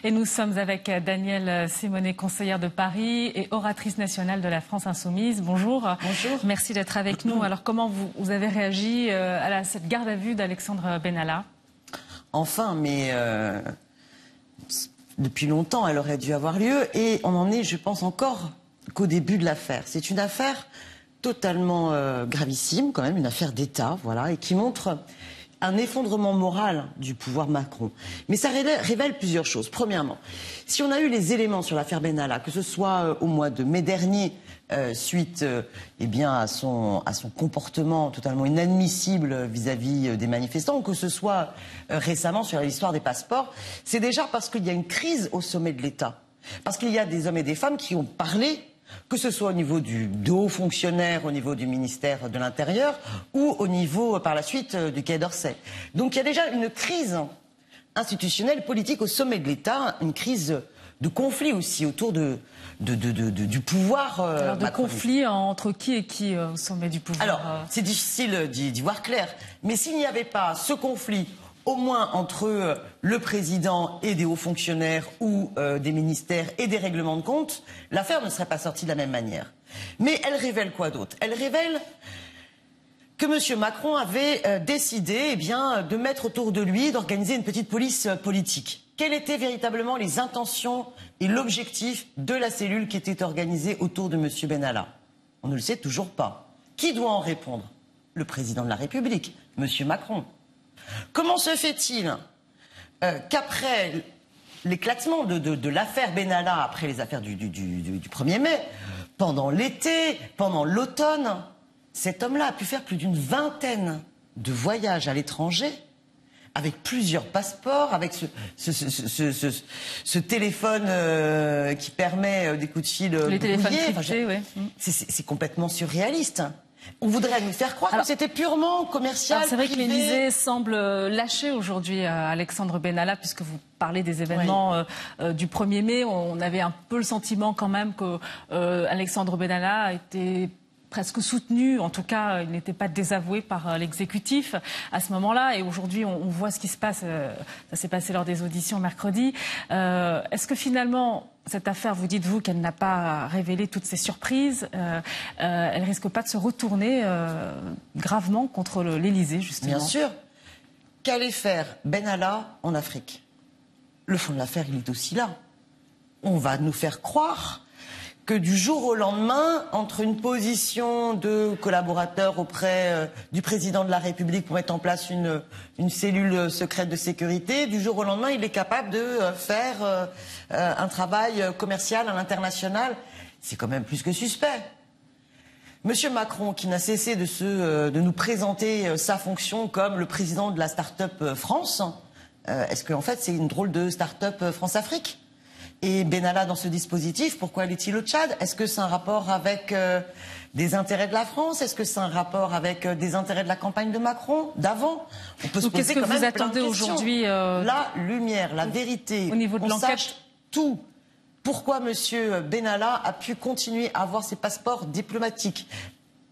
Et nous sommes avec Danielle Simonet, conseillère de Paris et oratrice nationale de la France Insoumise. Bonjour. Bonjour. Merci d'être avec nous. Alors comment vous avez réagi à cette garde à vue d'Alexandre Benalla? Enfin, mais depuis longtemps, elle aurait dû avoir lieu. Et on en est, je pense, encore qu'au début de l'affaire. C'est une affaire totalement gravissime, quand même, une affaire d'État, voilà, et qui montre un effondrement moral du pouvoir Macron. Mais ça révèle plusieurs choses. Premièrement, si on a eu les éléments sur l'affaire Benalla, que ce soit au mois de mai dernier, suite eh bien, à son comportement totalement inadmissible vis-à-vis des manifestants, ou que ce soit récemment sur l'histoire des passeports, c'est déjà parce qu'il y a une crise au sommet de l'État. Parce qu'il y a des hommes et des femmes qui ont parlé, que ce soit au niveau de hauts fonctionnaires, au niveau du ministère de l'Intérieur, ou au niveau, par la suite, du Quai d'Orsay. Donc il y a déjà une crise institutionnelle, politique au sommet de l'État, une crise de conflit aussi autour du pouvoir. Alors de conflit entre qui et qui au sommet du pouvoir? Alors, c'est difficile d'y voir clair, mais s'il n'y avait pas ce conflit, au moins entre le président et des hauts fonctionnaires ou des ministères et des règlements de compte, l'affaire ne serait pas sortie de la même manière. Mais elle révèle quoi d'autre? Elle révèle que M. Macron avait décidé de mettre autour de lui, d'organiser une petite police politique. Quelles étaient véritablement les intentions et l'objectif de la cellule qui était organisée autour de M. Benalla? On ne le sait toujours pas. Qui doit en répondre? Le président de la République, M. Macron. Comment se fait-il qu'après l'éclatement de l'affaire Benalla, après les affaires du 1er mai, pendant l'été, pendant l'automne, cet homme-là a pu faire plus d'une vingtaine de voyages à l'étranger, avec plusieurs passeports, avec ce téléphone qui permet des coups de fil les téléphones brouillés. cryptés, ouais. C'est complètement surréaliste. On voudrait nous faire croire que c'était purement commercial. C'est vrai que l'Élysée semble lâcher aujourd'hui Alexandre Benalla, puisque vous parlez des événements du 1er mai. On avait un peu le sentiment quand même que Alexandre Benalla a été presque soutenu, en tout cas il n'était pas désavoué par l'exécutif à ce moment-là, et aujourd'hui on voit ce qui se passe, ça s'est passé lors des auditions mercredi. Est-ce que finalement cette affaire, vous dites-vous qu'elle n'a pas révélé toutes ces surprises, elle risque pas de se retourner gravement contre l'Élysée, justement? Bien sûr. Qu'allait faire Benalla en Afrique? Le fond de l'affaire, il est aussi là. On va nous faire croire que du jour au lendemain, entre une position de collaborateur auprès du président de la République pour mettre en place une cellule secrète de sécurité, du jour au lendemain, il est capable de faire un travail commercial à l'international. C'est quand même plus que suspect. Monsieur Macron, qui n'a cessé de nous présenter sa fonction comme le président de la start-up France, est-ce qu'en fait c'est une drôle de start-up France-Afrique? Et Benalla dans ce dispositif, pourquoi est-il au Tchad? Est-ce que c'est un rapport avec des intérêts de la France? Est-ce que c'est un rapport avec des intérêts de la campagne de Macron, d'avant? On peut se poser quand même plein de questions. Qu'est-ce que vous attendez aujourd'hui La lumière, la vérité, au niveau de l'enquête, tout. Pourquoi M. Benalla a pu continuer à avoir ses passeports diplomatiques?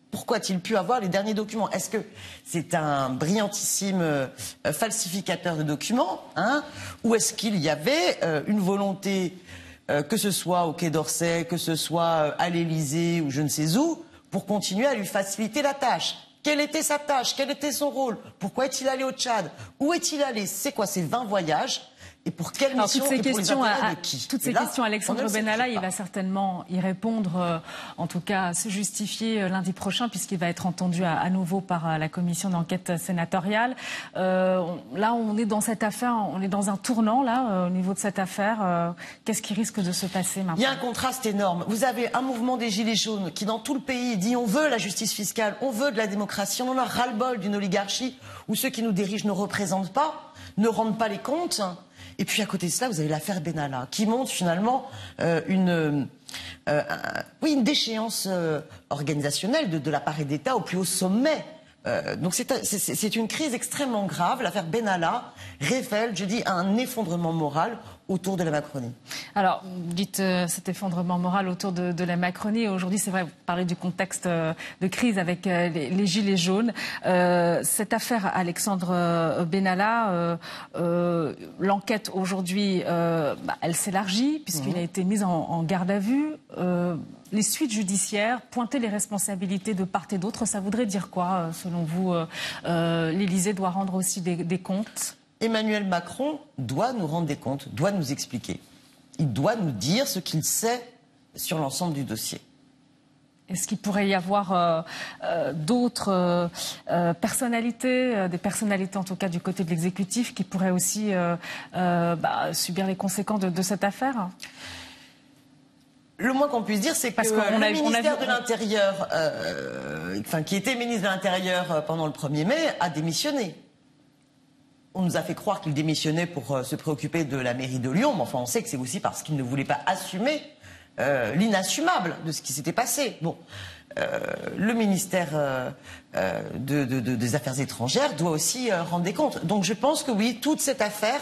Pourquoi a-t-il pu avoir les derniers documents? Est-ce que c'est un brillantissime falsificateur de documents, ou est-ce qu'il y avait une volonté, que ce soit au Quai d'Orsay, que ce soit à l'Élysée ou je ne sais où, pour continuer à lui faciliter la tâche? Quelle était sa tâche? Quel était son rôle? Pourquoi est-il allé au Tchad? Où est-il allé? C'est quoi ces 20 voyages? Et pour quelle mission? Toutes ces et pour questions, les intérêts de qui? toutes ces questions, Alexandre Benalla, il va certainement y répondre, en tout cas se justifier lundi prochain, puisqu'il va être entendu à nouveau par la commission d'enquête sénatoriale. Là, on est dans cette affaire, on est dans un tournant là, au niveau de cette affaire. Qu'est-ce qui risque de se passer maintenant? Il y a un contraste énorme. Vous avez un mouvement des Gilets jaunes qui, dans tout le pays, dit on veut la justice fiscale, on veut de la démocratie, on en a ras-le-bol d'une oligarchie où ceux qui nous dirigent ne représentent pas, ne rendent pas les comptes. Et puis à côté de cela, vous avez l'affaire Benalla, qui montre finalement une déchéance organisationnelle de l'appareil d'État au plus haut sommet. Donc c'est une crise extrêmement grave. L'affaire Benalla révèle, je dis, un effondrement moral autour de la Macronie. Alors, vous dites cet effondrement moral autour de la Macronie. Aujourd'hui, c'est vrai, vous parlez du contexte de crise avec les gilets jaunes. Cette affaire Alexandre Benalla, l'enquête aujourd'hui, elle s'élargit puisqu'il a été mis en garde à vue. Les suites judiciaires, pointer les responsabilités de part et d'autre, ça voudrait dire quoi, selon vous? L'Élysée doit rendre aussi des comptes? Emmanuel Macron doit nous rendre des comptes, doit nous expliquer. Il doit nous dire ce qu'il sait sur l'ensemble du dossier. Est-ce qu'il pourrait y avoir d'autres personnalités, des personnalités en tout cas du côté de l'exécutif, qui pourraient aussi subir les conséquences de cette affaire? Le moins qu'on puisse dire, c'est que le ministère de l'Intérieur, qui était ministre de l'Intérieur pendant le 1er mai, a démissionné. On nous a fait croire qu'il démissionnait pour se préoccuper de la mairie de Lyon, mais enfin on sait que c'est aussi parce qu'il ne voulait pas assumer l'inassumable de ce qui s'était passé. Bon, le ministère des Affaires étrangères doit aussi rendre des comptes. Donc je pense que oui, toute cette affaire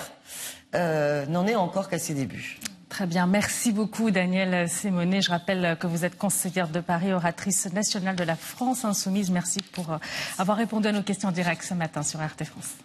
n'en est encore qu'à ses débuts. Très bien, merci beaucoup Danielle Simonet. Je rappelle que vous êtes conseillère de Paris, oratrice nationale de la France Insoumise. Merci pour avoir répondu à nos questions directes ce matin sur RT France.